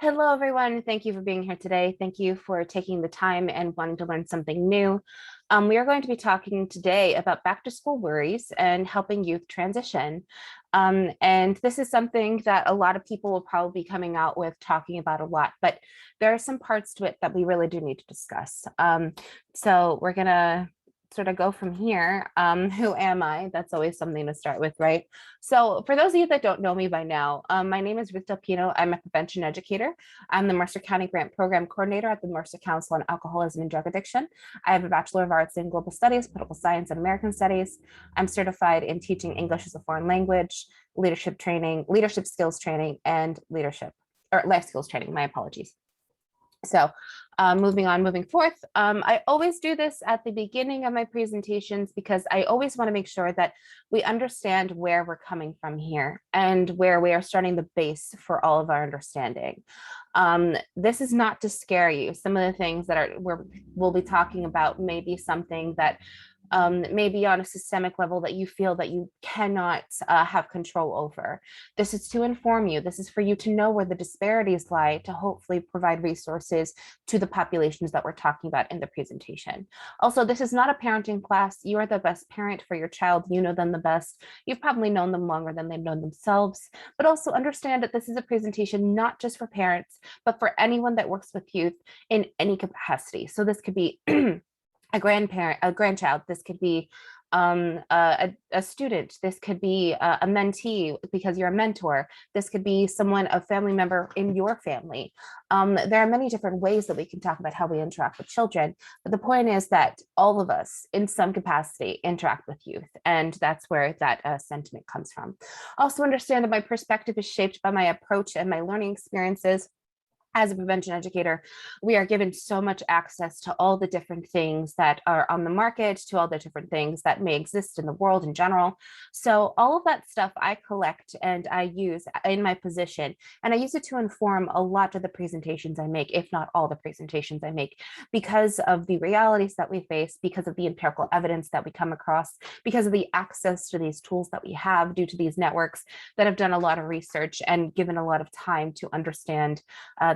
Hello, everyone. Thank you for being here today. Thank you for taking the time and wanting to learn something new. We are going to be talking today about back to school worries and helping youth transition. And this is something that a lot of people will probably be coming out with talking about a lot, but there are some parts to it that we really do need to discuss. So we're going to sort of go from here. Who am I? That's always something to start with, right? So for those of you that don't know me by now, my name is Ruth Del Pino. I'm a prevention educator. I'm the Mercer County Grant Program Coordinator at the Mercer Council on Alcoholism and Drug Addiction. I have a Bachelor of Arts in Global Studies, Political Science, and American Studies. I'm certified in teaching English as a foreign language, leadership training, leadership skills training, and life skills training. My apologies. So moving forth, I always do this at the beginning of my presentations because I always want to make sure that we understand where we're coming from here and where we are starting the base for all of our understanding. This is not to scare you. Some of the things that we'll be talking about may be something that maybe on a systemic level that you feel that you cannot have control over. This is to inform you. This is for you to know where the disparities lie to hopefully provide resources to the populations that we're talking about in the presentation. Also, this is not a parenting class. You are the best parent for your child. You know them the best. You've probably known them longer than they've known themselves, but also understand that this is a presentation not just for parents, but for anyone that works with youth in any capacity. So this could be a grandchild, this could be a student, this could be a mentee because you're a mentor, this could be a family member in your family. There are many different ways that we can talk about how we interact with children, but the point is that all of us in some capacity interact with youth, and that's where that sentiment comes from. Also understand that my perspective is shaped by my approach and my learning experiences. As a prevention educator, we are given so much access to all the different things that are on the market, to all the different things that may exist in the world in general. So all of that stuff I collect and I use in my position, and I use it to inform a lot of the presentations I make, if not all the presentations I make, because of the realities that we face, because of the empirical evidence that we come across, because of the access to these tools that we have due to these networks that have done a lot of research and given a lot of time to understand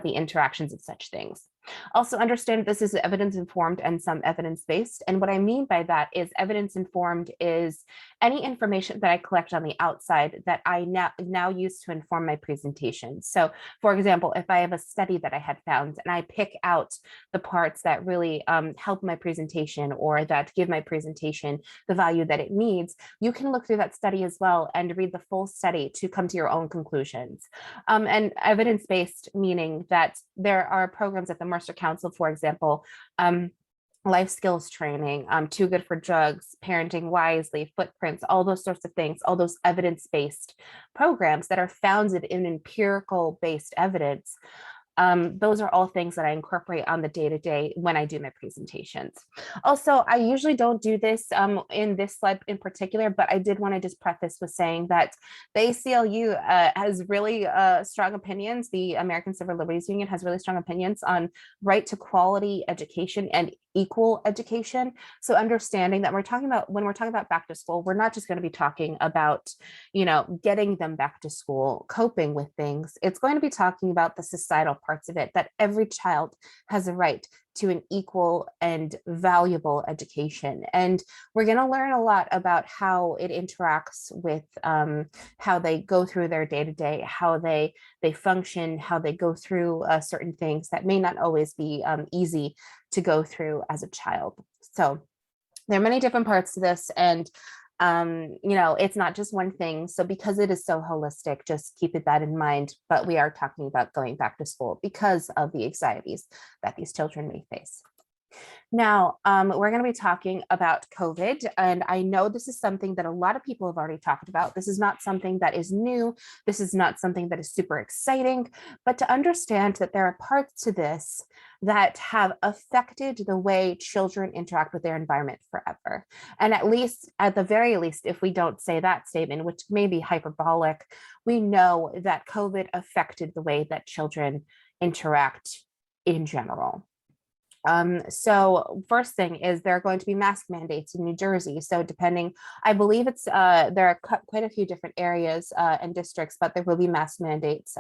the interactions of such things. Also understand this is evidence informed and some evidence based. And what I mean by that is evidence informed is any information that I collect on the outside that I now use to inform my presentation. So for example, if I have a study that I had found and I pick out the parts that really help my presentation or that give my presentation the value that it needs, you can look through that study as well and read the full study to come to your own conclusions. And evidence-based meaning that there are programs at the Mercer Council, for example, life skills training, Too Good for Drugs, Parenting Wisely, Footprints, all those sorts of things, all those evidence-based programs that are founded in empirical-based evidence. Those are all things that I incorporate on the day-to-day when I do my presentations. Also, I usually don't do this in this slide in particular, but I did want to just preface with saying that the ACLU has really strong opinions. The American Civil Liberties Union has really strong opinions on right to quality education and equal education. So understanding that when we're talking about back to school, we're not just going to be talking about, getting them back to school, coping with things. It's going to be talking about the societal parts of it, that every child has a right to an equal and valuable education. And we're going to learn a lot about how it interacts with how they go through their day-to-day, how they function, how they go through certain things that may not always be easy to go through as a child. So there are many different parts to this, and it's not just one thing. So because it is so holistic, just keep that in mind. But we are talking about going back to school because of the anxieties that these children may face. Now, we're going to be talking about COVID, and I know this is something that a lot of people have already talked about. This is not something that is new. This is not something that is super exciting, but to understand that there are parts to this that have affected the way children interact with their environment forever. And at the very least, if we don't say that statement, which may be hyperbolic, we know that COVID affected the way that children interact in general. So first thing is there are going to be mask mandates in New Jersey. So depending, I believe it's there are quite a few different areas and districts, but there will be mask mandates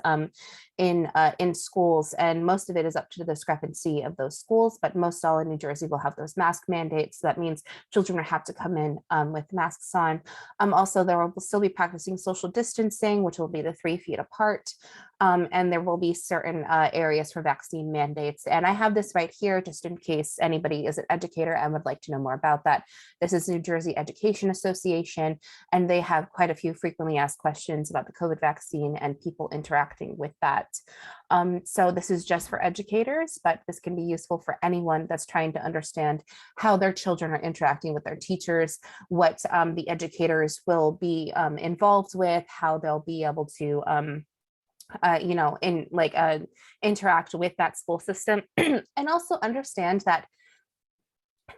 in schools, and most of it is up to the discrepancy of those schools. But most all in New Jersey will have those mask mandates. So that means children will have to come in with masks on. Also, there will still be practicing social distancing, which will be the 3 feet apart. And there will be certain areas for vaccine mandates. And I have this right here, just in case anybody is an educator and would like to know more about that. This is New Jersey Education Association, and they have quite a few frequently asked questions about the COVID vaccine and people interacting with that. So this is just for educators, but this can be useful for anyone that's trying to understand how their children are interacting with their teachers, what the educators will be involved with, how they'll be able to interact with that school system, and also understand that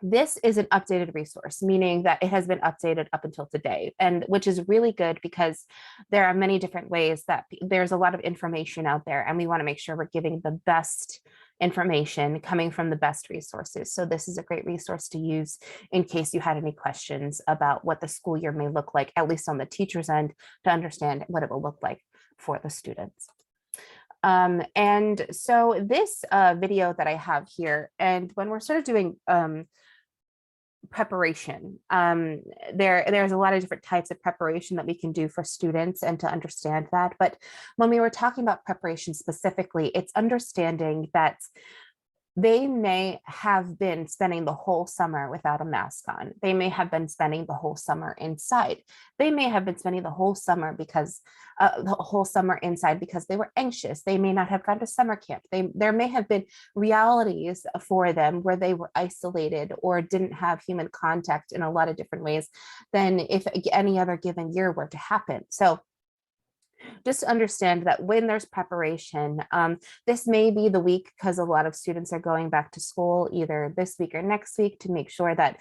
this is an updated resource, meaning that it has been updated up until today, and which is really good because there are many different ways that there's a lot of information out there, and we want to make sure we're giving the best information coming from the best resources. So this is a great resource to use in case you had any questions about what the school year may look like, at least on the teacher's end, to understand what it will look like for the students. And so this video that I have here, and when we're sort of doing preparation, there's a lot of different types of preparation that we can do for students and to understand that. But when we were talking about preparation specifically, it's understanding that they may have been spending the whole summer without a mask on. They may have been spending the whole summer inside. They may have been spending the whole summer inside because they were anxious. They may not have gone to summer camp. There may have been realities for them where they were isolated or didn't have human contact in a lot of different ways than if any other given year were to happen. So just understand that when there's preparation, this may be the week, because a lot of students are going back to school either this week or next week, to make sure that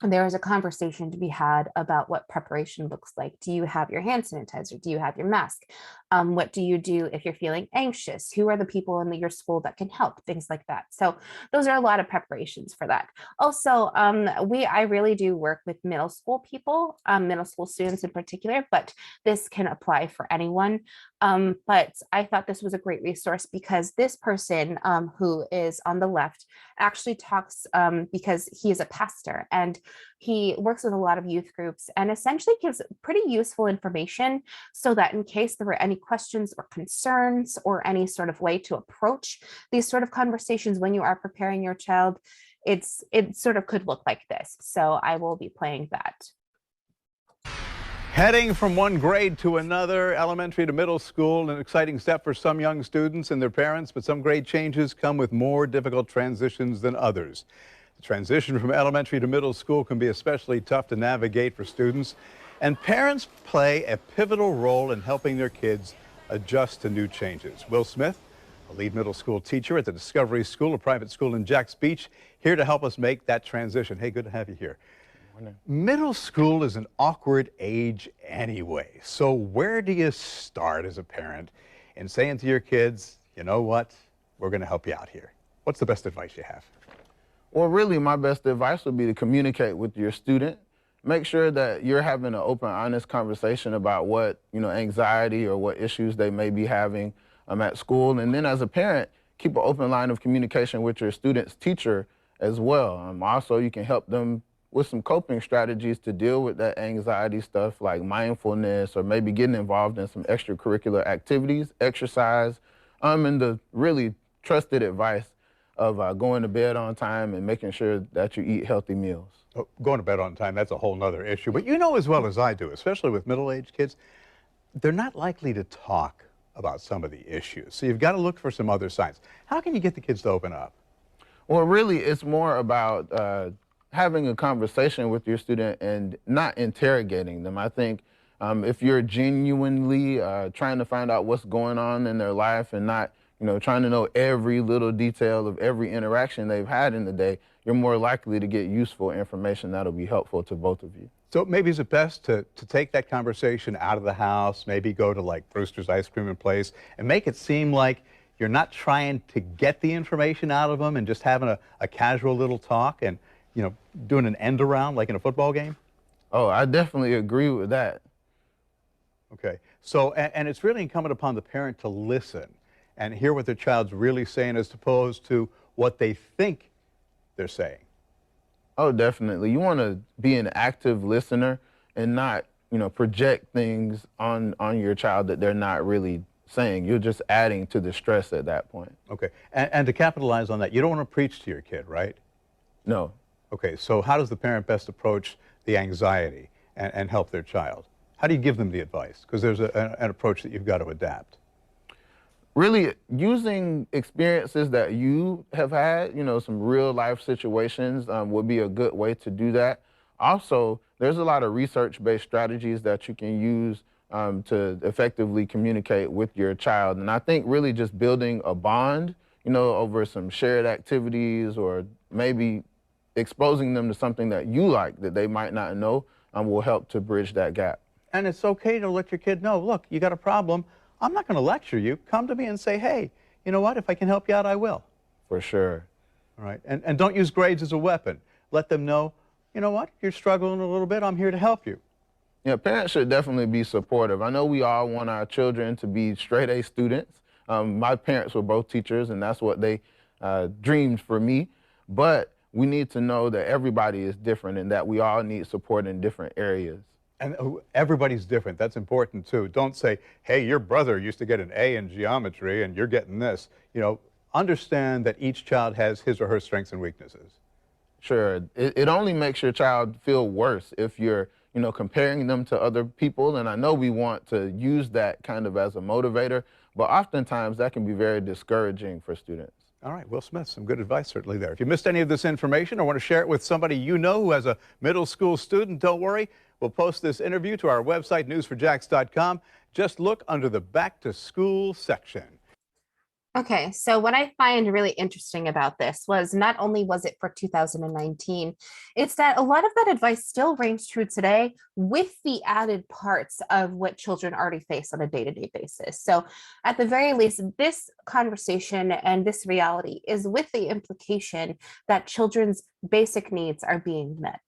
there is a conversation to be had about what preparation looks like. Do you have your hand sanitizer? Do you have your mask? What do you do if you're feeling anxious? Who are the people in your school that can help? Things like that. So those are a lot of preparations for that. Also, I really do work with middle school people, middle school students in particular, but this can apply for anyone. But I thought this was a great resource because this person who is on the left actually talks because he is a pastor and he works with a lot of youth groups and essentially gives pretty useful information so that in case there were any questions or concerns or any sort of way to approach these sort of conversations when you are preparing your child, it sort of could look like this. So I will be playing that. Heading from one grade to another, elementary to middle school, an exciting step for some young students and their parents, but some grade changes come with more difficult transitions than others. The transition from elementary to middle school can be especially tough to navigate for students, and parents play a pivotal role in helping their kids adjust to new changes. Will Smith, a lead middle school teacher at the Discovery School, a private school in Jacks Beach, here to help us make that transition. Hey, good to have you here. Middle school is an awkward age anyway. So where do you start as a parent in saying to your kids, you know what, we're going to help you out here? What's the best advice you have? Well, really, my best advice would be to communicate with your student. Make sure that you're having an open, honest conversation about what, anxiety or what issues they may be having at school. And then as a parent, keep an open line of communication with your student's teacher as well. Also, you can help them with some coping strategies to deal with that anxiety stuff like mindfulness or maybe getting involved in some extracurricular activities, exercise, and the really trusted advice of going to bed on time and making sure that you eat healthy meals. Oh, going to bed on time, that's a whole nother issue. But you know as well as I do, especially with middle-aged kids, they're not likely to talk about some of the issues. So you've got to look for some other signs. How can you get the kids to open up? Well, really, it's more about having a conversation with your student and not interrogating them. I think if you're genuinely trying to find out what's going on in their life and not, trying to know every little detail of every interaction they've had in the day, you're more likely to get useful information that'll be helpful to both of you. So maybe is it best to take that conversation out of the house, maybe go to like Brewster's Ice Cream and Place and make it seem like you're not trying to get the information out of them and just having a casual little talk and, doing an end around like in a football game? Oh, I definitely agree with that. Okay. So, and it's really incumbent upon the parent to listen and hear what their child's really saying as opposed to what they think they're saying. Oh, definitely. You want to be an active listener and not, project things on your child that they're not really saying. You're just adding to the stress at that point. Okay. And to capitalize on that, you don't want to preach to your kid, right? No. Okay. So how does the parent best approach the anxiety and help their child? How do you give them the advice? Because there's an approach that you've got to adapt. Really using experiences that you have had, some real life situations would be a good way to do that. Also, there's a lot of research-based strategies that you can use to effectively communicate with your child. And I think really just building a bond, over some shared activities or maybe exposing them to something that you like that they might not know will help to bridge that gap. And it's okay to let your kid know, look, you got a problem. I'm not going to lecture you. Come to me and say, hey, you know what? If I can help you out, I will. For sure. All right. And don't use grades as a weapon. Let them know, you know what? You're struggling a little bit. I'm here to help you. Yeah, parents should definitely be supportive. I know we all want our children to be straight A students. My parents were both teachers, and that's what they dreamed for me. But we need to know that everybody is different and that we all need support in different areas. And everybody's different. That's important, too. Don't say, hey, your brother used to get an A in geometry and you're getting this. Understand that each child has his or her strengths and weaknesses. Sure. It only makes your child feel worse if you're, comparing them to other people. And I know we want to use that kind of as a motivator, but oftentimes that can be very discouraging for students. All right, Will Smith, some good advice certainly there. If you missed any of this information or want to share it with somebody you know who has a middle school student, don't worry. We'll post this interview to our website, newsforjax.com. Just look under the Back to School section. Okay, so what I find really interesting about this was not only was it for 2019, it's that a lot of that advice still rings true today with the added parts of what children already face on a day-to-day basis. So at the very least, this conversation and this reality is with the implication that children's basic needs are being met.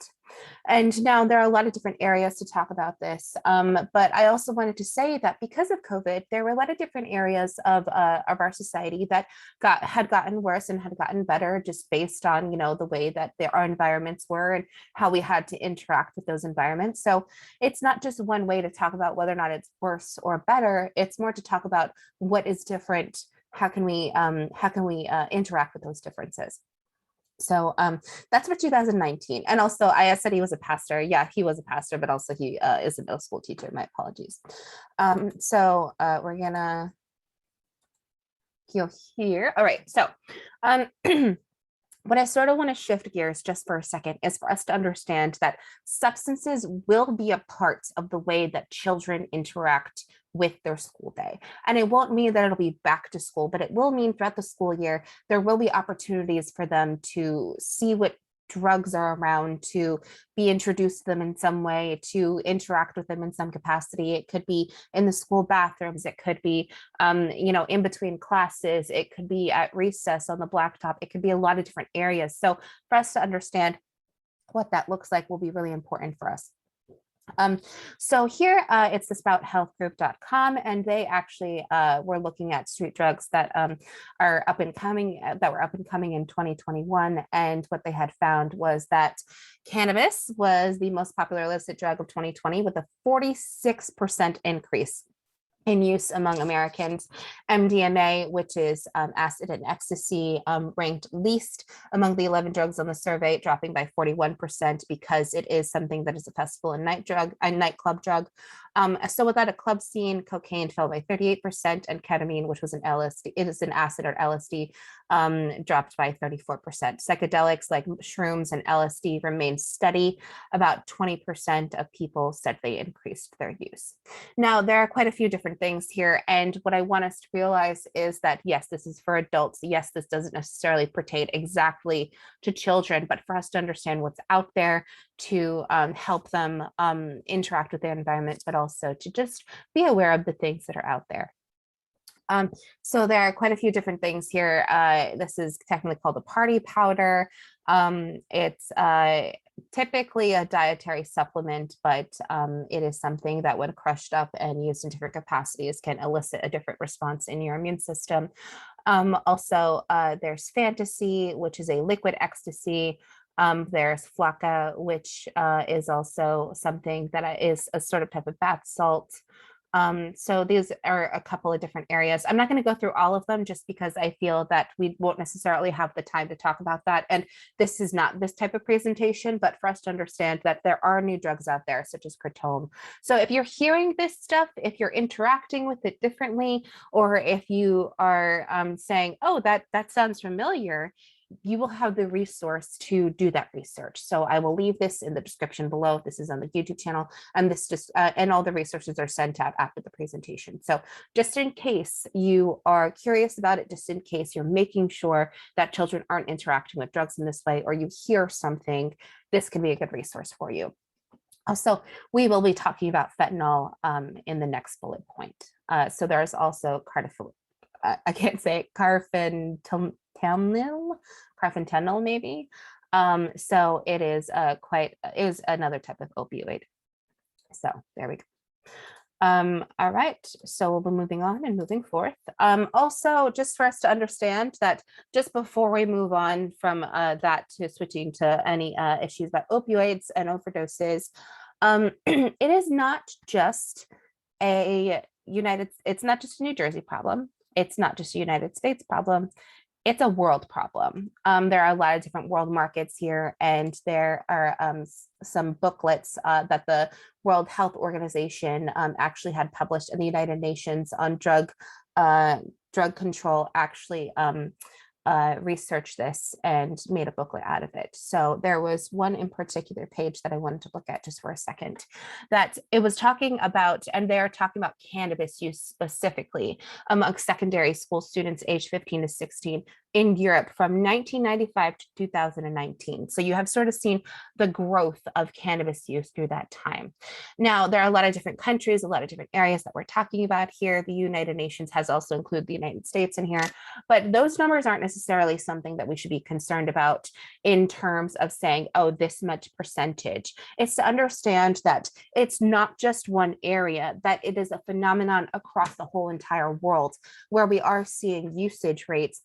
And now there are a lot of different areas to talk about this, but I also wanted to say that because of COVID, there were a lot of different areas of our society that had gotten worse and had gotten better just based on, the way that our environments were and how we had to interact with those environments. So it's not just one way to talk about whether or not it's worse or better. It's more to talk about what is different. How can we interact with those differences? So that's for 2019. And also I said he was a pastor. Yeah, he was a pastor, but also he is a middle school teacher. My apologies. So we're gonna heal here. All right. So what I sort of want to shift gears just for a second is for us to understand that substances will be a part of the way that children interact with their school day. And it won't mean that it'll be back to school, but it will mean throughout the school year, there will be opportunities for them to see what drugs are around, to be introduced to them in some way, to interact with them in some capacity. It could be in the school bathrooms. It could be, in between classes. It could be at recess on the blacktop. It could be a lot of different areas. So for us to understand what that looks like will be really important for us. So here it's the sprouthealthgroup.com, and they actually were looking at street drugs that are up and coming, that were up and coming in 2021. And what they had found was that cannabis was the most popular illicit drug of 2020 with a 46% increase in use among Americans. MDMA, which is acid and ecstasy, ranked least among the 11 drugs on the survey, dropping by 41% because it is something that is a festival and nightclub drug. So without a club scene, cocaine fell by 38%, and ketamine, which was an LSD, it is an acid or LSD, dropped by 34%. Psychedelics like shrooms and LSD remained steady. About 20% of people said they increased their use. Now, there are quite a few different things here, and what I want us to realize is that, yes, this is for adults. Yes, this doesn't necessarily pertain exactly to children, but for us to understand what's out there, to help them interact with their environment, but also to just be aware of the things that are out there. So there are quite a few different things here. This is technically called a party powder. It's typically a dietary supplement, but it is something that when crushed up and used in different capacities can elicit a different response in your immune system. Also, there's Fantasy, which is a liquid ecstasy. There's Flakka, which is also something that is a sort of type of bath salt. So these are a couple of different areas. I'm not going to go through all of them just because I feel that we won't necessarily have the time to talk about that. And this is not this type of presentation, but for us to understand that there are new drugs out there, such as Kratom. So if you're hearing this stuff, if you're interacting with it differently, or if you are saying, oh, that sounds familiar, you will have the resource to do that research. So I will leave this in the description below. This is on the YouTube channel, and this just and all the resources are sent out after the presentation. So just in case you are curious about it, just in case you're making sure that children aren't interacting with drugs in this way, or you hear something, this can be a good resource for you. Also, we will be talking about fentanyl in the next bullet point. So there's also I can't say carfentanil, maybe. So it is it was another type of opioid. So there we go. All right, so we'll be moving on and moving forth. Also, just for us to understand that just before we move on from that to switching to any issues about opioids and overdoses, it is not just it's not just a New Jersey problem. It's not just a United States problem. It's a world problem. There are a lot of different world markets here, and there are some booklets that the World Health Organization actually had published in the United Nations on drug control, actually researched this and made a booklet out of it. So there was one in particular page that I wanted to look at just for a second, that it was talking about, and they're talking about cannabis use specifically among secondary school students aged 15 to 16 in Europe from 1995 to 2019. So you have sort of seen the growth of cannabis use through that time. Now, there are a lot of different countries, a lot of different areas that we're talking about here. The United Nations has also included the United States in here, but those numbers aren't necessarily something that we should be concerned about in terms of saying, oh, this much percentage. It's to understand that it's not just one area, that it is a phenomenon across the whole entire world where we are seeing usage rates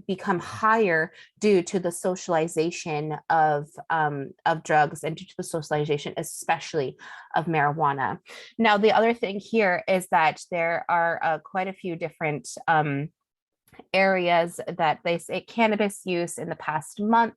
become higher due to the socialization of drugs and due to the socialization, especially of marijuana. Now, the other thing here is that there are quite a few different areas that they say cannabis use in the past month,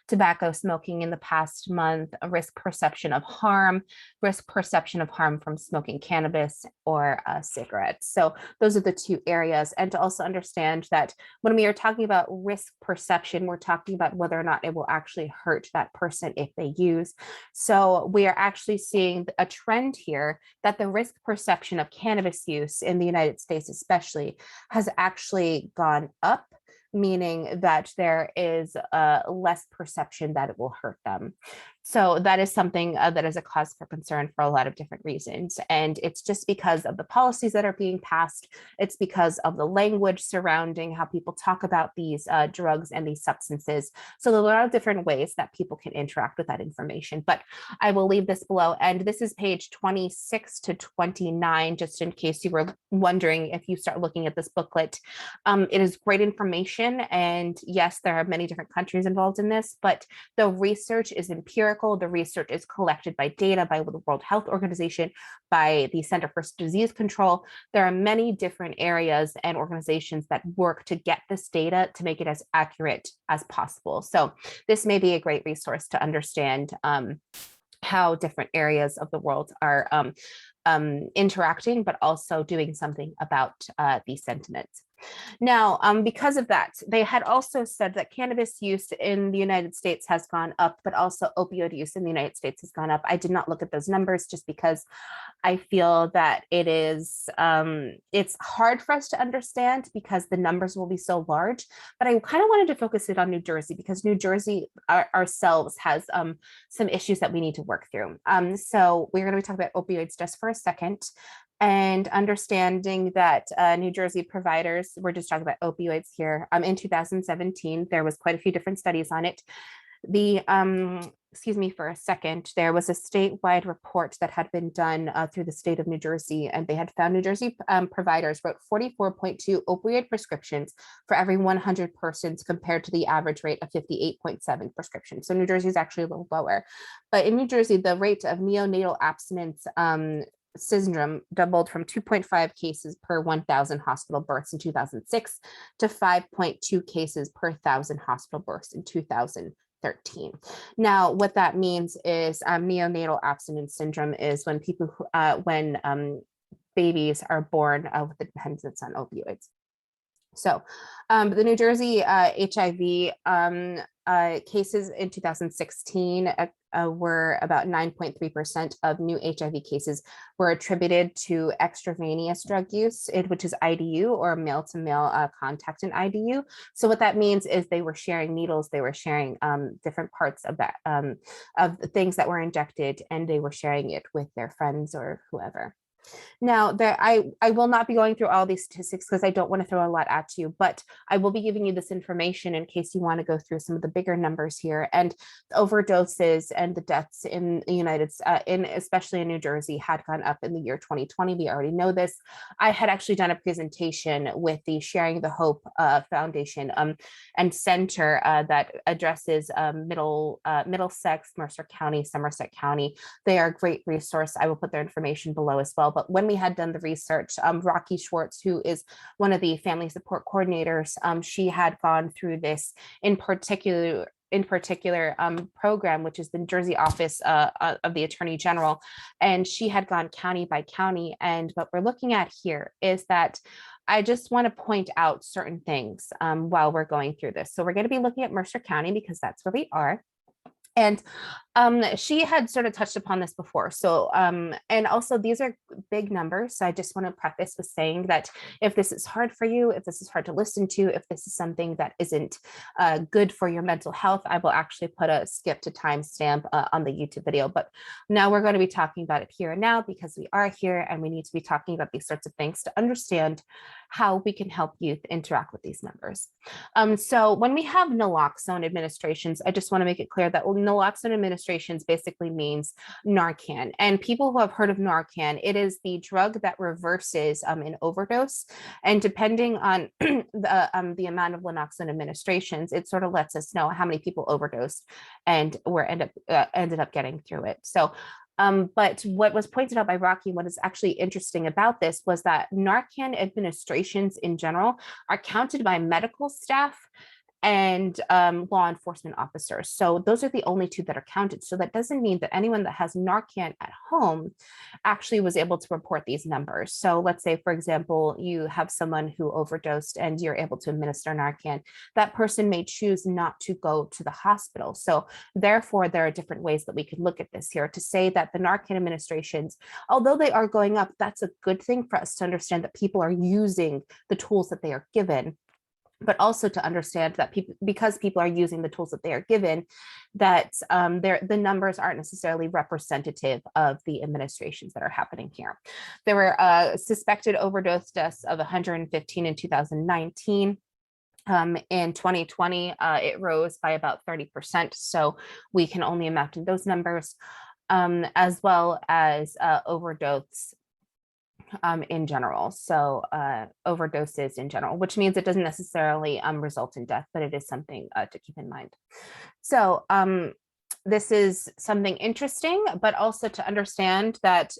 tobacco smoking in the past month, a risk perception of harm from smoking cannabis or cigarettes. So those are the two areas. And to also understand that when we are talking about risk perception, we're talking about whether or not it will actually hurt that person if they use. So we are actually seeing a trend here that the risk perception of cannabis use in the United States especially has actually gone up, meaning that there is less perception that it will hurt them. So that is something that is a cause for concern for a lot of different reasons. And it's just because of the policies that are being passed. It's because of the language surrounding how people talk about these drugs and these substances. So there are a lot of different ways that people can interact with that information, but I will leave this below. And this is page 26 to 29, just in case you were wondering if you start looking at this booklet. It is great information. And yes, there are many different countries involved in this, but the research is empirical. The research is collected by data by the World Health Organization, by the Center for Disease Control. There are many different areas and organizations that work to get this data to make it as accurate as possible. So this may be a great resource to understand how different areas of the world are interacting, but also doing something about these sentiments. Now, because of that, they had also said that cannabis use in the United States has gone up, but also opioid use in the United States has gone up. I did not look at those numbers just because I feel that it is, it's hard for us to understand because the numbers will be so large, but I kind of wanted to focus it on New Jersey because New Jersey ourselves has some issues that we need to work through. So we're going to be talking about opioids just for a second. and understanding that New Jersey providers, we're just talking about opioids here. In 2017, there was quite a few different studies on it. Excuse me for a second, there was a statewide report that had been done through the state of New Jersey, and they had found New Jersey providers wrote 44.2 opioid prescriptions for every 100 persons compared to the average rate of 58.7 prescriptions. So New Jersey is actually a little lower. But in New Jersey, the rate of neonatal abstinence syndrome doubled from 2.5 cases per 1,000 hospital births in 2006 to 5.2 cases per 1,000 hospital births in 2013. Now, what that means is neonatal abstinence syndrome is when people, babies are born with a dependence on opioids. So the New Jersey HIV cases in 2016 were about 9.3% of new HIV cases were attributed to extravenous drug use, which is IDU or male-to-male contact in IDU. So what that means is they were sharing needles, they were sharing different parts of that of the things that were injected, and they were sharing it with their friends or whoever. Now, I will not be going through all these statistics because I don't want to throw a lot at you, but I will be giving you this information in case you want to go through some of the bigger numbers here. And the overdoses and the deaths in the especially in New Jersey, had gone up in the year 2020. We already know this. I had actually done a presentation with the Sharing the Hope Foundation and Center that addresses Middlesex, Mercer County, Somerset County. They are a great resource. I will put their information below as well. But when we had done the research, Rocky Schwartz, who is one of the family support coordinators, she had gone through this in particular program, which is the New Jersey office of the Attorney General. And she had gone county by county. And what we're looking at here is that I just want to point out certain things while we're going through this. So we're going to be looking at Mercer County because that's where we are. And she had sort of touched upon this before. So, and also these are big numbers. So I just want to preface with saying that if this is hard for you, if this is hard to listen to, if this is something that isn't good for your mental health, I will actually put a skip to timestamp on the YouTube video. But now we're going to be talking about it here and now because we are here and we need to be talking about these sorts of things to understand how we can help youth interact with these numbers. So when we have naloxone administrations, I just want to make it clear that naloxone administrations basically means Narcan. And people who have heard of Narcan, it is the drug that reverses an overdose. And depending on the amount of naloxone administrations, it sort of lets us know how many people overdosed and ended up getting through it. So but what was pointed out by Rocky, what is actually interesting about this was that Narcan administrations in general are counted by medical staff and law enforcement officers. So those are the only two that are counted. So that doesn't mean that anyone that has Narcan at home actually was able to report these numbers. So let's say, for example, you have someone who overdosed and you're able to administer Narcan. That person may choose not to go to the hospital. So therefore, there are different ways that we can look at this here to say that the Narcan administrations, although they are going up, that's a good thing for us to understand that people are using the tools that they are given, but also to understand that because people are using the tools that they are given, that the numbers aren't necessarily representative of the administrations that are happening here. There were suspected overdose deaths of 115 in 2019. In 2020, it rose by about 30%. So we can only imagine those numbers, as well as overdose in general. So overdoses in general, which means it doesn't necessarily result in death, but it is something to keep in mind. So this is something interesting, but also to understand that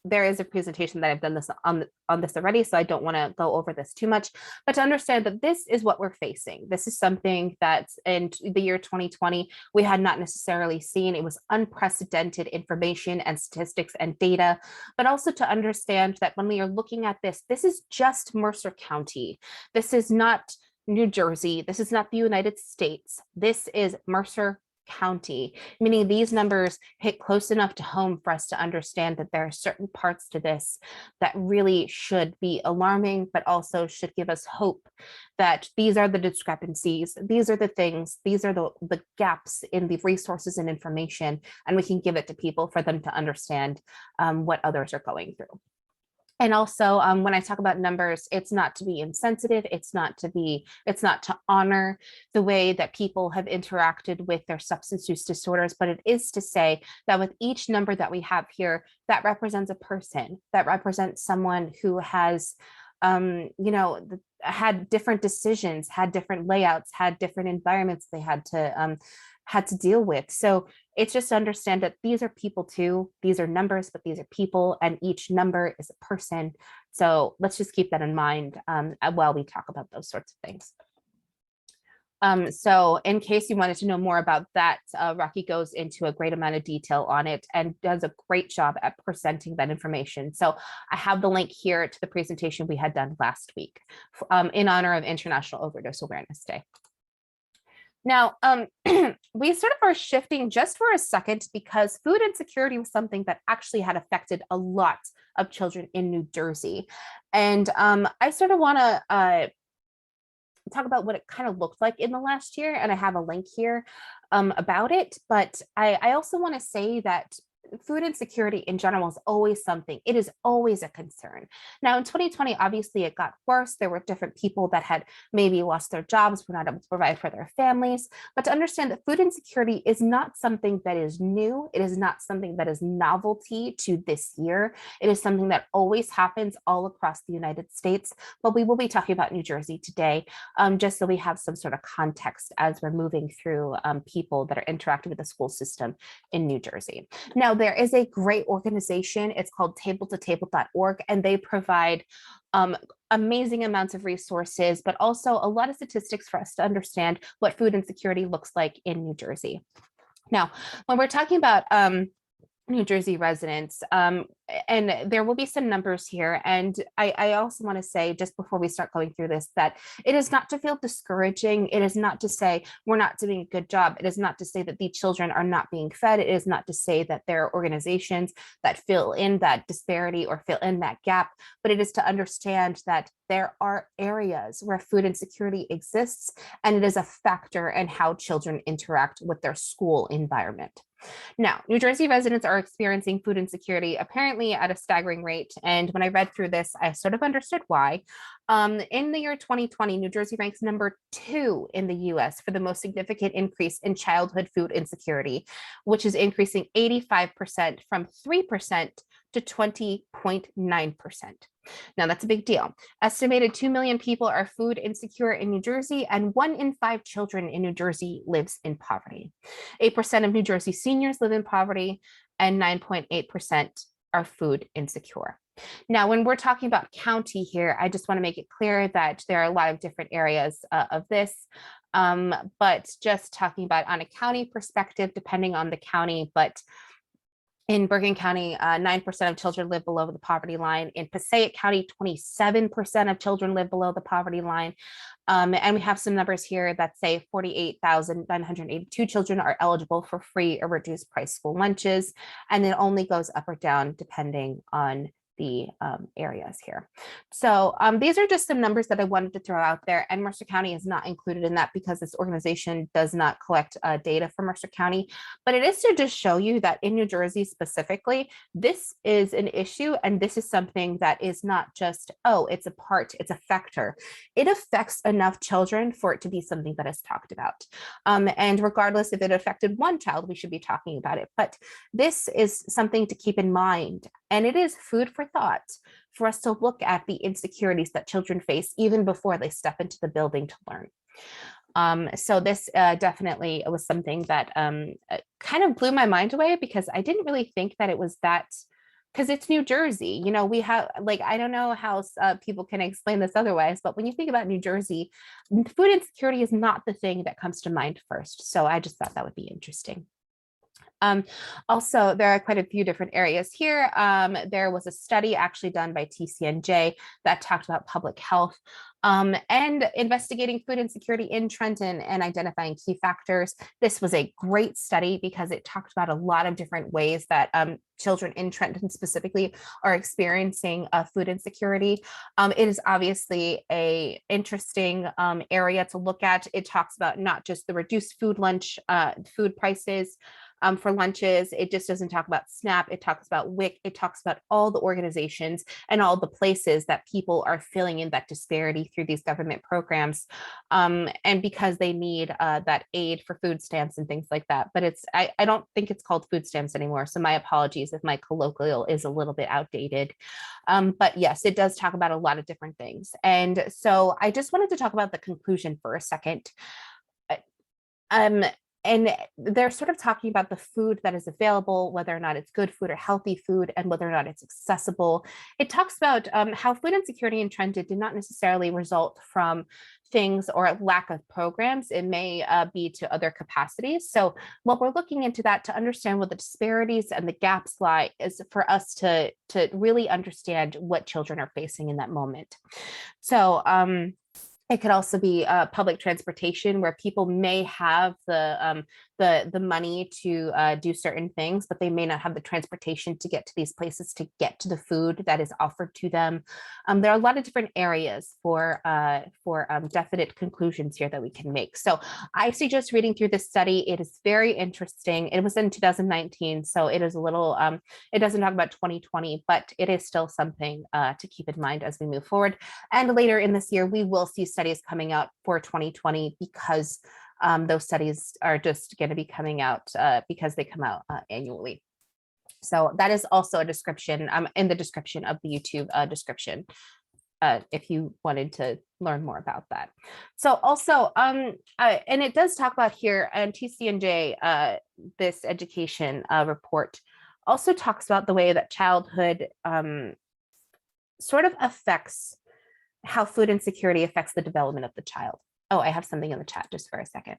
there is a presentation that I've done this on this already, so I don't want to go over this too much, but to understand that this is what we're facing. This is something that in the year 2020, we had not necessarily seen. It was unprecedented information and statistics and data, but also to understand that when we are looking at this, this is just Mercer County. This is not New Jersey. This is not the United States. This is Mercer county, meaning these numbers hit close enough to home for us to understand that there are certain parts to this that really should be alarming, but also should give us hope that these are the discrepancies, these are the things, these are the gaps in the resources and information, and we can give it to people for them to understand what others are going through. And also, when I talk about numbers, it's not to be insensitive. It's not to honor the way that people have interacted with their substance use disorders, but it is to say that with each number that we have here, that represents a person, that represents someone who has, had different decisions, had different layouts, had different environments they had to deal with. So it's just to understand that these are people too. These are numbers, but these are people, and each number is a person. So let's just keep that in mind while we talk about those sorts of things. So in case you wanted to know more about that, Rocky goes into a great amount of detail on it and does a great job at presenting that information. So I have the link here to the presentation we had done last week in honor of International Overdose Awareness Day. Now, we sort of are shifting just for a second because food insecurity was something that actually had affected a lot of children in New Jersey. And I sort of want to talk about what it kind of looked like in the last year. And I have a link here about it. But I also want to say that food insecurity in general is always something. It is always a concern. Now in 2020, obviously it got worse. There were different people that had maybe lost their jobs, were not able to provide for their families. But to understand that food insecurity is not something that is new. It is not something that is novelty to this year. It is something that always happens all across the United States. But we will be talking about New Jersey today, just so we have some sort of context as we're moving through people that are interacting with the school system in New Jersey. Now, there is a great organization. It's called table2table.org, and they provide amazing amounts of resources, but also a lot of statistics for us to understand what food insecurity looks like in New Jersey. Now, when we're talking about New Jersey residents, and there will be some numbers here. And I also want to say, just before we start going through this, that it is not to feel discouraging. It is not to say we're not doing a good job. It is not to say that the children are not being fed. It is not to say that there are organizations that fill in that disparity or fill in that gap, but it is to understand that there are areas where food insecurity exists, and it is a factor in how children interact with their school environment. Now, New Jersey residents are experiencing food insecurity apparently at a staggering rate. And when I read through this, I sort of understood why. In the year 2020, New Jersey ranks #2 in the US for the most significant increase in childhood food insecurity, which is increasing 85% from 3% to 20.9%. Now, that's a big deal. Estimated 2 million people are food insecure in New Jersey, and 1 in 5 children in New Jersey lives in poverty. 8% of New Jersey seniors live in poverty, and 9.8% are food insecure. Now, when we're talking about county here, I just want to make it clear that there are a lot of different areas of this, but just talking about on a county perspective, depending on the county, but in Bergen County, 9% of children live below the poverty line. In Passaic County, 27% of children live below the poverty line. And we have some numbers here that say 48,982 children are eligible for free or reduced price school lunches. And it only goes up or down depending on the areas here. So these are just some numbers that I wanted to throw out there, and Mercer County is not included in that because this organization does not collect data for Mercer County, but it is to just show you that in New Jersey specifically, this is an issue, and this is something that is not just, oh, it's a factor. It affects enough children for it to be something that is talked about. And regardless if it affected one child, we should be talking about it, but this is something to keep in mind. And it is food for thought for us to look at the insecurities that children face even before they step into the building to learn. So this definitely was something that kind of blew my mind away, because I didn't really think that it was that, because it's New Jersey. You know, we have, like, I don't know how people can explain this otherwise, but when you think about New Jersey, food insecurity is not the thing that comes to mind first. So I just thought that would be interesting. Also, there are quite a few different areas here. There was a study actually done by TCNJ that talked about public health and investigating food insecurity in Trenton and identifying key factors. This was a great study because it talked about a lot of different ways that children in Trenton specifically are experiencing food insecurity. It is obviously a interesting area to look at. It talks about not just the reduced food prices, for lunches. It just doesn't talk about SNAP. It talks about WIC. It talks about all the organizations and all the places that people are filling in that disparity through these government programs. And because they need that aid for food stamps and things like that. But I don't think it's called food stamps anymore. So my apologies if my colloquial is a little bit outdated. But yes, it does talk about a lot of different things. And so I just wanted to talk about the conclusion for a second. And they're sort of talking about the food that is available, whether or not it's good food or healthy food, and whether or not it's accessible. It talks about how food insecurity in Trenton did not necessarily result from things or lack of programs. It may be to other capacities. So what we're looking into that to understand what the disparities and the gaps lie is for us to really understand what children are facing in that moment. So it could also be public transportation where people may have the money to do certain things, but they may not have the transportation to get to these places to get to the food that is offered to them. There are a lot of different areas for definite conclusions here that we can make. So I suggest reading through this study. It is very interesting. It was in 2019, so it is a little, it doesn't talk about 2020, but it is still something to keep in mind as we move forward. And later in this year, we will see studies coming out for 2020 because those studies are just going to be coming out because they come out annually. So that is also a description in the description of the YouTube description if you wanted to learn more about that. So also, and it does talk about here, and TCNJ, this education report also talks about the way that childhood sort of affects how food insecurity affects the development of the child. Oh, I have something in the chat just for a second.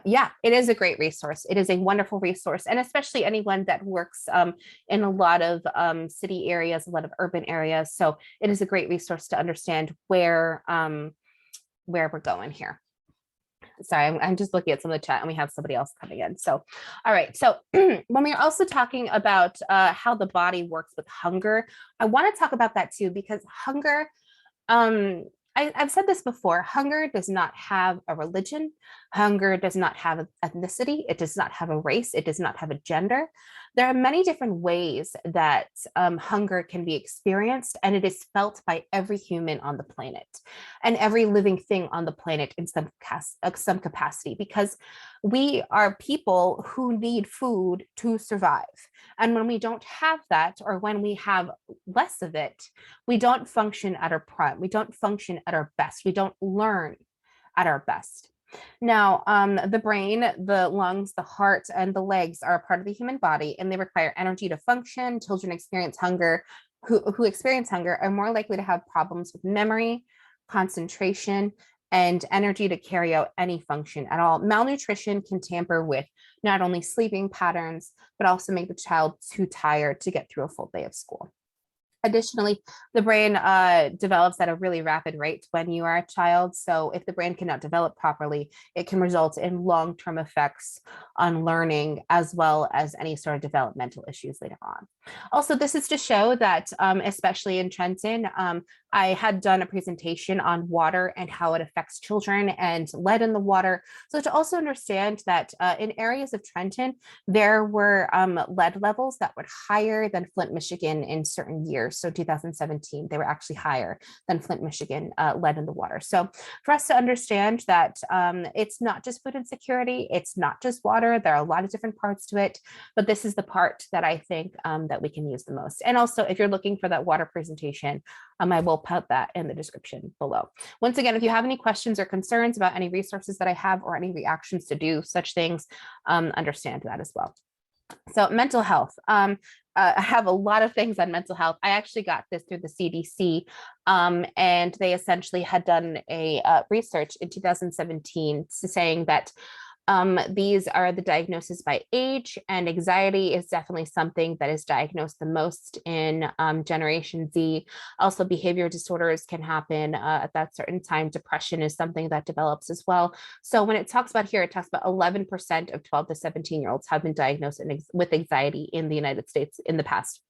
Yeah, it is a great resource. It is a wonderful resource, and especially anyone that works in a lot of city areas, a lot of urban areas. So it is a great resource to understand where we're going here. Sorry, I'm just looking at some of the chat and we have somebody else coming in. So, all right. So when we're also talking about how the body works with hunger, I want to talk about that too, because hunger, I've said this before, hunger does not have a religion. Hunger does not have an ethnicity. It does not have a race. It does not have a gender. There are many different ways that hunger can be experienced, and it is felt by every human on the planet and every living thing on the planet in some capacity, because we are people who need food to survive. And when we don't have that, or when we have less of it, we don't function at our prime. We don't function at our best. We don't learn at our best. Now, the brain, the lungs, the heart, and the legs are a part of the human body, and they require energy to function. Children experience hunger, who experience hunger are more likely to have problems with memory, concentration, and energy to carry out any function at all. Malnutrition can tamper with not only sleeping patterns, but also make the child too tired to get through a full day of school. Additionally, the brain develops at a really rapid rate when you are a child. So if the brain cannot develop properly, it can result in long-term effects on learning, as well as any sort of developmental issues later on. Also, this is to show that, especially in Trenton, I had done a presentation on water and how it affects children and lead in the water. So to also understand that in areas of Trenton, there were lead levels that were higher than Flint, Michigan in certain years. So 2017, they were actually higher than Flint, Michigan lead in the water. So for us to understand that it's not just food insecurity, it's not just water, there are a lot of different parts to it, but this is the part that I think that we can use the most. And also, if you're looking for that water presentation, I will put that in the description below. Once again, if you have any questions or concerns about any resources that I have or any reactions to do such things, understand that as well. So mental health. I have a lot of things on mental health. I actually got this through the CDC, and they essentially had done a research in 2017 saying that These are the diagnoses by age, and anxiety is definitely something that is diagnosed the most in Generation Z. Also, behavior disorders can happen at that certain time. Depression is something that develops as well. So when it talks about here, it talks about 11% of 12 to 17-year-olds have been diagnosed with anxiety in the United States in the past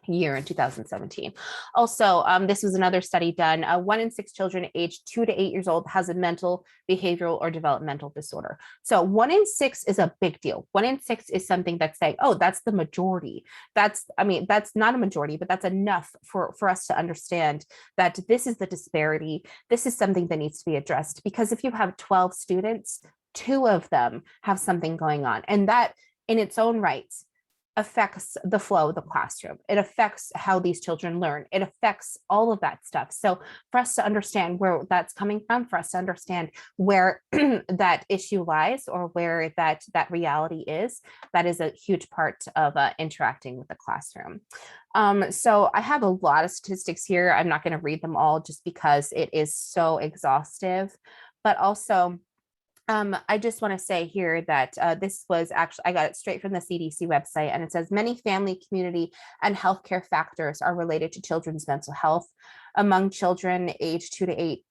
year in 2017. Also, this was another study done. 1 in 6 children aged 2 to 8 years old has a mental, behavioral, or developmental disorder. So 1 in 6 is a big deal. 1 in 6 is something that's saying, oh, that's the majority. That's not a majority, but that's enough for us to understand that this is the disparity. This is something that needs to be addressed, because if you have 12 students, 2 of them have something going on, and that in its own right affects the flow of the classroom. It affects how these children learn. It affects all of that stuff. So for us to understand where that's coming from, for us to understand where that issue lies, or where that reality is, that is a huge part of interacting with the classroom. So I have a lot of statistics here. I'm not going to read them all just because it is so exhaustive, but also I just want to say here that this was actually, I got it straight from the CDC website, and it says many family, community, and healthcare factors are related to children's mental health. Among children aged 2 to 8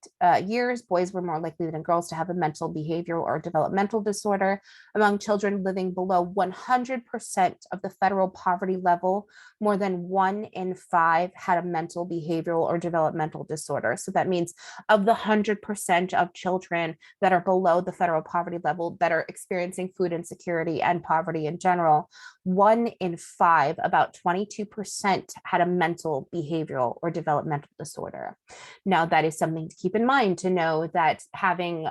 years, boys were more likely than girls to have a mental, behavioral, or developmental disorder. Among children living below 100% of the federal poverty level, more than 1 in 5 had a mental, behavioral, or developmental disorder. So that means of the 100% of children that are below the federal poverty level that are experiencing food insecurity and poverty in general, 1 in 5, about 22%, had a mental, behavioral, or developmental disorder. Now, that is something to keep in mind, to know that having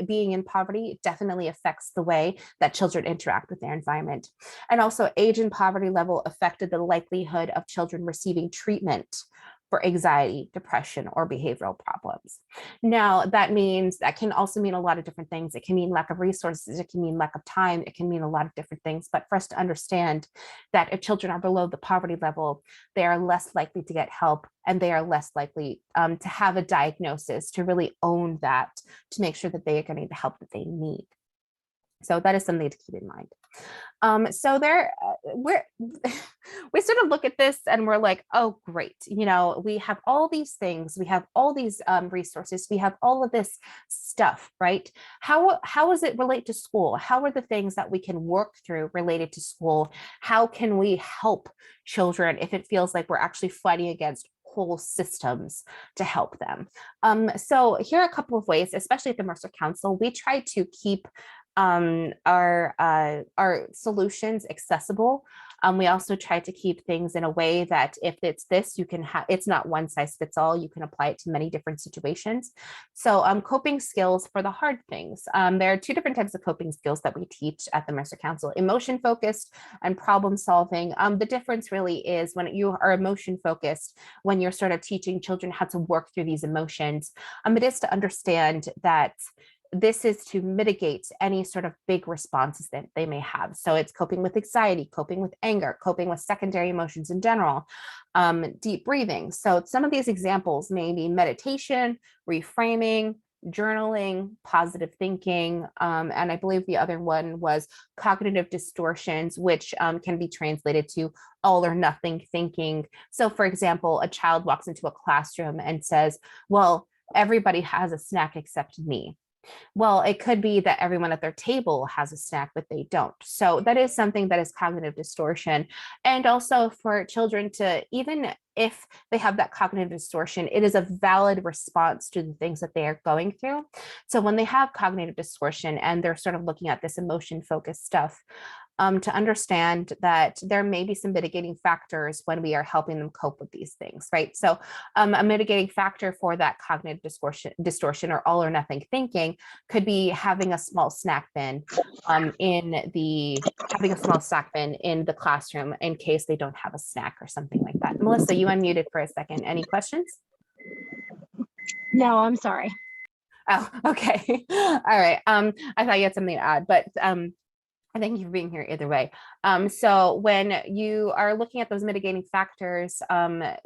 being in poverty definitely affects the way that children interact with their environment. And also, age and poverty level affected the likelihood of children receiving treatment for anxiety, depression, or behavioral problems. Now, that can also mean a lot of different things. It can mean lack of resources, it can mean lack of time, it can mean a lot of different things. But for us to understand that if children are below the poverty level, they are less likely to get help, and they are less likely to have a diagnosis, to really own that, to make sure that they are getting the help that they need. So that is something to keep in mind. So we sort of look at this and we're like, oh, great. We have all these things, we have all these resources, we have all of this stuff, right? How does it relate to school? How are the things that we can work through related to school? How can we help children if it feels like we're actually fighting against whole systems to help them? So here are a couple of ways, especially at the Mercer Council. We try to keep our solutions accessible. We also try to keep things in a way that if it's this, you can have, it's not one size fits all, you can apply it to many different situations. So coping skills for the hard things. There are 2 different types of coping skills that we teach at the Mercer Council: emotion focused and problem solving. The difference really is when you are emotion focused, when you're sort of teaching children how to work through these emotions, it is to understand that this is to mitigate any sort of big responses that they may have. So it's coping with anxiety, coping with anger, coping with secondary emotions in general, deep breathing. So some of these examples may be meditation, reframing, journaling, positive thinking, and I believe the other one was cognitive distortions, which can be translated to all or nothing thinking. So for example, a child walks into a classroom and says, well, everybody has a snack except me. Well, it could be that everyone at their table has a snack, but they don't. So that is something that is cognitive distortion. And also for children to, even if they have that cognitive distortion, it is a valid response to the things that they are going through. So when they have cognitive distortion and they're sort of looking at this emotion focused stuff, to understand that there may be some mitigating factors when we are helping them cope with these things, right? So a mitigating factor for that cognitive distortion or all or nothing thinking could be having a small snack bin in the classroom in case they don't have a snack or something like that. Melissa, you unmuted for a second. Any questions? No, I'm sorry. Oh, okay. All right. I thought you had something to add, but thank you for being here either way. So when you are looking at those mitigating factors,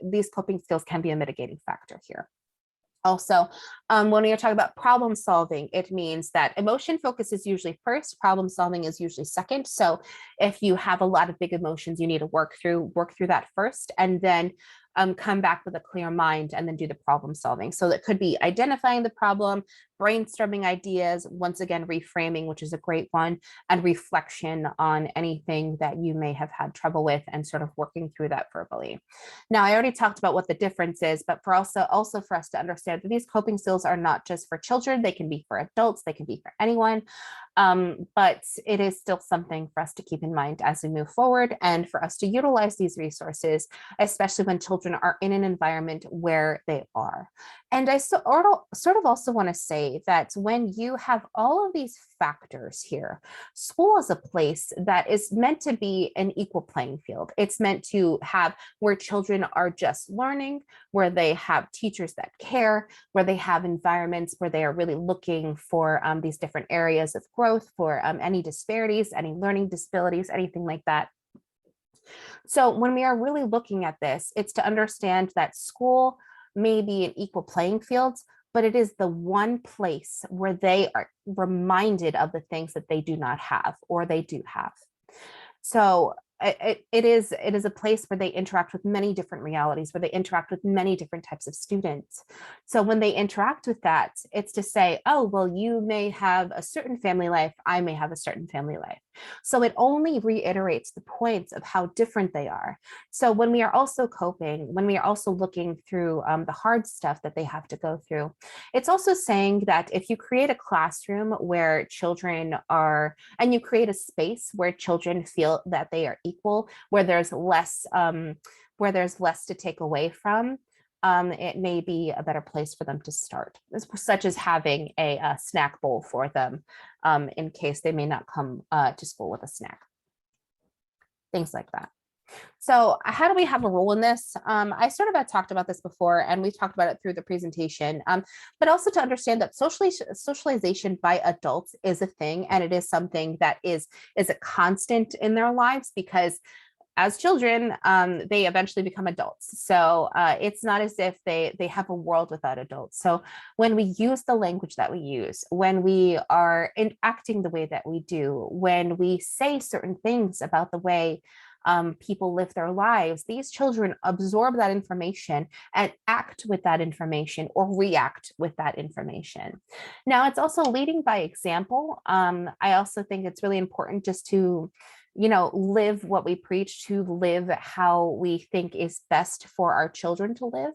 these coping skills can be a mitigating factor here. Also, when we are talking about problem solving, it means that emotion focus is usually first, problem solving is usually second. So if you have a lot of big emotions, you need to work through that first, and then come back with a clear mind and then do the problem solving. So that could be identifying the problem, brainstorming ideas, once again, reframing, which is a great one, and reflection on anything that you may have had trouble with and sort of working through that verbally. Now, I already talked about what the difference is, but for also for us to understand that these coping skills are not just for children, they can be for adults, they can be for anyone. But it is still something for us to keep in mind as we move forward, and for us to utilize these resources, especially when children are in an environment where they are. And I sort of also want to say that when you have all of these factors here, school is a place that is meant to be an equal playing field. It's meant to have where children are just learning, where they have teachers that care, where they have environments where they are really looking for these different areas of growth, for any disparities, any learning disabilities, anything like that. So when we are really looking at this, it's to understand that school may be an equal playing field, but it is the one place where they are reminded of the things that they do not have or they do have. So it is a place where they interact with many different realities, where they interact with many different types of students. So when they interact with that, it's to say, oh, well, you may have a certain family life, I may have a certain family life. So it only reiterates the points of how different they are. So when we are also coping, when we are also looking through the hard stuff that they have to go through, it's also saying that if you create a classroom where children are, and you create a space where children feel that they are equal, where there's less to take away from, it may be a better place for them to start, such as having a snack bowl for them in case they may not come to school with a snack, things like that. So how do we have a role in this? I sort of had talked about this before, and we've talked about it through the presentation, but also to understand that socialization by adults is a thing, and it is something that is a constant in their lives, because as children, they eventually become adults. So it's not as if they have a world without adults. So when we use the language that we use, when we are acting the way that we do, when we say certain things about the way people live their lives, these children absorb that information and act with that information or react with that information. Now, it's also leading by example. I also think it's really important just to live what we preach, to live how we think is best for our children to live.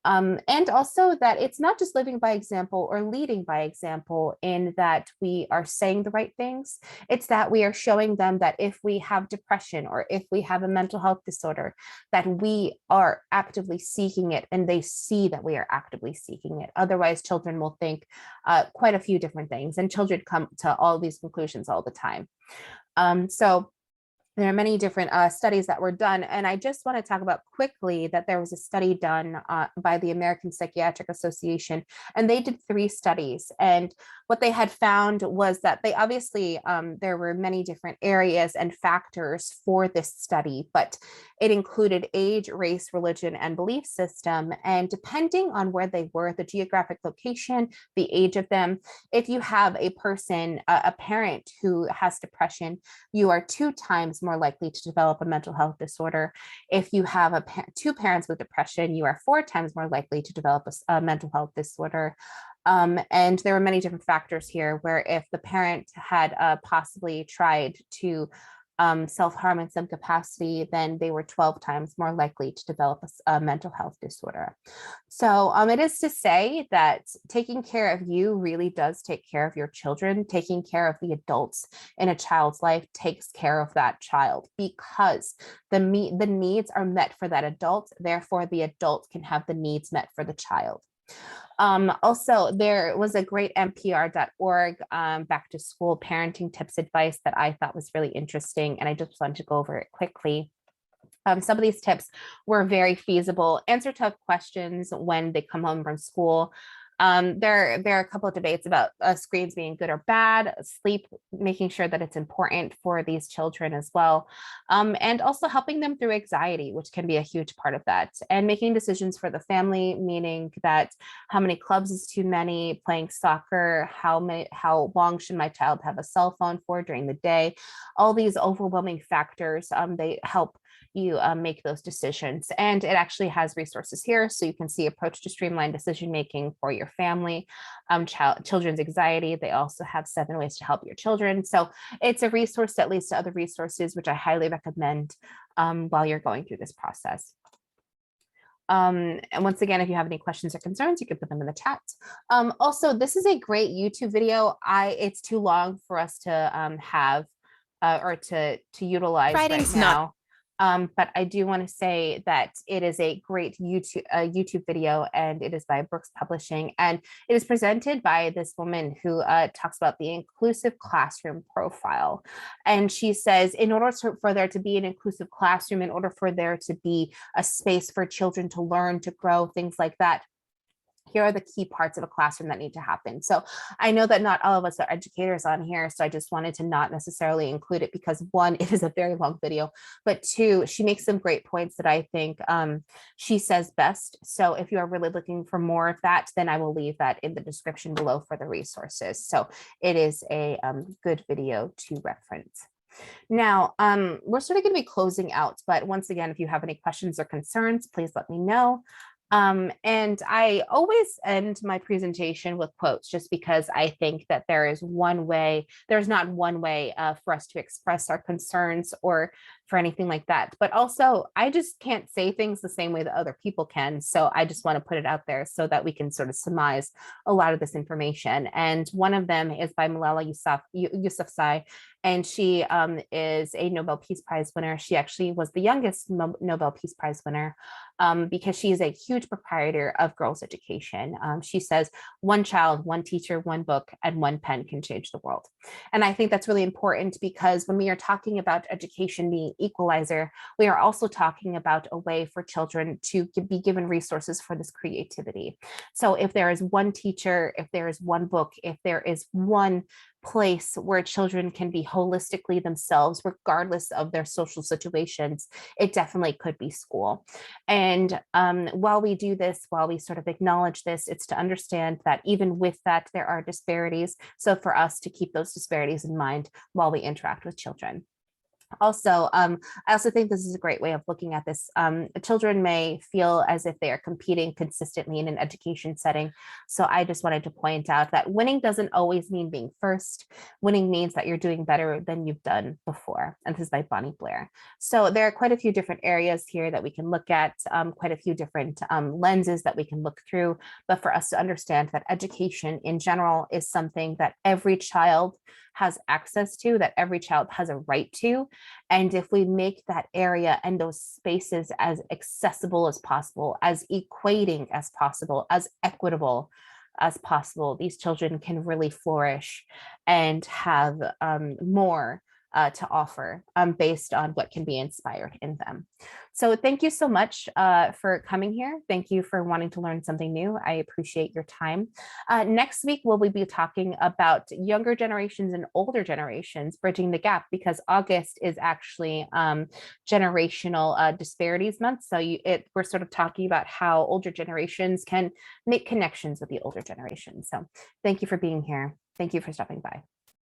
And also that it's not just living by example or leading by example in that we are saying the right things. It's that we are showing them that if we have depression or if we have a mental health disorder, that we are actively seeking it, and they see that we are actively seeking it. Otherwise, children will think quite a few different things, and children come to all these conclusions all the time. So there are many different studies that were done, and I just want to talk about quickly that there was a study done by the American Psychiatric Association, and they did 3 studies. And what they had found was that they obviously, there were many different areas and factors for this study, but it included age, race, religion, and belief system. And depending on where they were, the geographic location, the age of them, if you have a person, a parent who has depression, you are 2 times more likely to develop a mental health disorder. If you have 2 parents with depression, you are 4 times more likely to develop a mental health disorder. And there were many different factors here, where if the parent had possibly tried to self-harm in some capacity, then they were 12 times more likely to develop a mental health disorder. So it is to say that taking care of you really does take care of your children. Taking care of the adults in a child's life takes care of that child, because the needs are met for that adult. Therefore, the adult can have the needs met for the child. Also, there was a great NPR.org back to school parenting tips advice that I thought was really interesting, and I just wanted to go over it quickly. Some of these tips were very feasible. Answer tough questions when they come home from school. There are a couple of debates about screens being good or bad, sleep, making sure that it's important for these children as well, and also helping them through anxiety, which can be a huge part of that, and making decisions for the family, meaning that how many clubs is too many, playing soccer, how long should my child have a cell phone for during the day. All these overwhelming factors, they help you make those decisions. And it actually has resources here. So you can see approach to streamline decision making for your family, children's anxiety. They also have 7 ways to help your children. So it's a resource that leads to other resources, which I highly recommend while you're going through this process. And once again, if you have any questions or concerns, you can put them in the chat. Also, this is a great YouTube video. It's too long for us to have or to utilize Writing's right now. But I do want to say that it is a great YouTube video, and it is by Brooks Publishing, and it is presented by this woman who talks about the inclusive classroom profile. And she says, in order for there to be an inclusive classroom, in order for there to be a space for children to learn, to grow, things like that, here are the key parts of a classroom that need to happen. So I know that not all of us are educators on here, so I just wanted to not necessarily include it because 1, it is a very long video, but 2, she makes some great points that I think she says best. So if you are really looking for more of that, then I will leave that in the description below for the resources. So it is a good video to reference. Now, we're sort of going to be closing out, but once again, if you have any questions or concerns, please let me know. And I always end my presentation with quotes, just because I think that there's not one way for us to express our concerns or for anything like that. But also, I just can't say things the same way that other people can. So I just want to put it out there so that we can sort of surmise a lot of this information. And one of them is by Malala Yousafzai, and she is a Nobel Peace Prize winner. She actually was the youngest Nobel Peace Prize winner because she is a huge proprietor of girls' education. She says, 1 child, 1 teacher, 1 book, and 1 pen can change the world. And I think that's really important because when we are talking about education being equalizer, we are also talking about a way for children to be given resources for this creativity. So if there is 1 teacher, if there is 1 book, if there is 1 place where children can be holistically themselves, regardless of their social situations, it definitely could be school. And while we do this, while we sort of acknowledge this, it's to understand that even with that, there are disparities. So for us to keep those disparities in mind while we interact with children. Also, I also think this is a great way of looking at this. Children may feel as if they are competing consistently in an education setting. So I just wanted to point out that winning doesn't always mean being first. Winning means that you're doing better than you've done before. And this is by Bonnie Blair. So there are quite a few different areas here that we can look at, quite a few different lenses that we can look through. But for us to understand that education in general is something that every child has access to, that every child has a right to. And if we make that area and those spaces as accessible as possible, as equating as possible, as equitable as possible, these children can really flourish and have more to offer based on what can be inspired in them. So thank you so much for coming here. Thank you for wanting to learn something new. I appreciate your time. Next week, we'll be talking about younger generations and older generations, bridging the gap, because August is actually generational disparities month. So we're sort of talking about how older generations can make connections with the older generations. So thank you for being here. Thank you for stopping by.